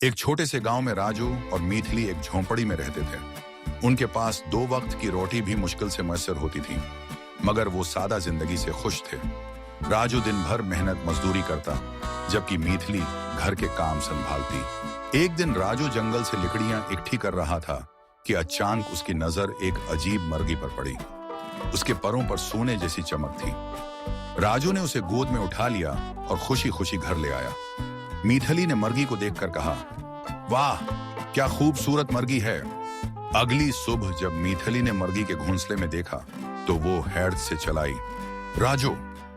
एक छोटे से गांव में राजू और मीथली एक झोंपड़ी में रहते थे। उनके पास 2 वक्त की रोटी भी मुश्किल से मैसर होती थी, मगर वो सादा जिंदगी से खुश थे। राजू दिन भर मेहनत मजदूरी करता, जबकि मीथली घर के काम संभालती। एक दिन राजू जंगल से लकड़ियां इकट्ठी कर रहा था कि अचानक उसकी नजर एक अजीब मुर्गी पर पड़ी। उसके परों पर सोने जैसी चमक थी। राजू ने उसे गोद में उठा लिया और खुशी खुशी घर ले आया। मीथली ने मुर्गी को देखकर कहा, वाह, क्या खूबसूरत मुर्गी है। अगली सुबह जब मीथली ने मुर्गी के घोंसले में देखा तो वो हैरत से चलाई। राजू,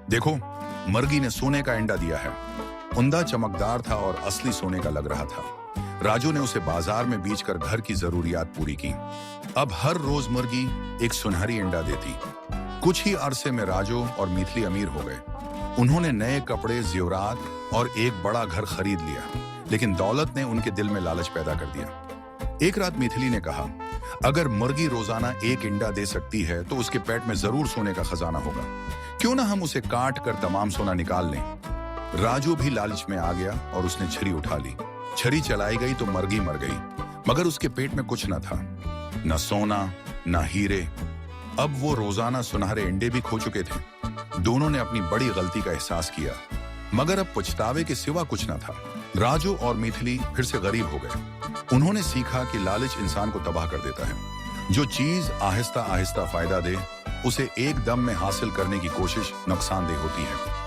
देखो, मुर्गी ने सोने का अंडा दिया है। उंदा चमकदार था और असली सोने का लग रहा था। राजू ने उसे बाजार में बेचकर घर की जरूरियात पूरी की। अब हर रोज मुर्गी एक सुनहरी अंडा देती। कुछ ही अरसे में राजू और मीथली अमीर हो गए। उन्होंने नए कपड़े, जेवरात और एक बड़ा घर खरीद लिया, लेकिन दौलत ने उनके दिल में लालच पैदा कर दिया। एक रात मीथली ने कहा, अगर मुर्गी रोजाना एक अंडा दे सकती है तो उसके पेट में जरूर सोने का खजाना होगा। क्यों ना हम उसे काट कर तमाम सोना निकाल लें। राजू भी लालच में आ गया और उसने छुरी उठा ली। छुरी चलाई गई तो मुर्गी मर गई, मगर उसके पेट में कुछ न था, न सोना न हीरे। अब वो रोजाना सुनहरे अंडे भी खो चुके थे। दोनों ने अपनी बड़ी गलती का एहसास किया, मगर अब पछतावे के सिवा कुछ न था। राजू और मीथली फिर से गरीब हो गए। उन्होंने सीखा कि लालच इंसान को तबाह कर देता है। जो चीज आहिस्ता आहिस्ता फायदा दे, उसे एक दम में हासिल करने की कोशिश नुकसानदेह होती है।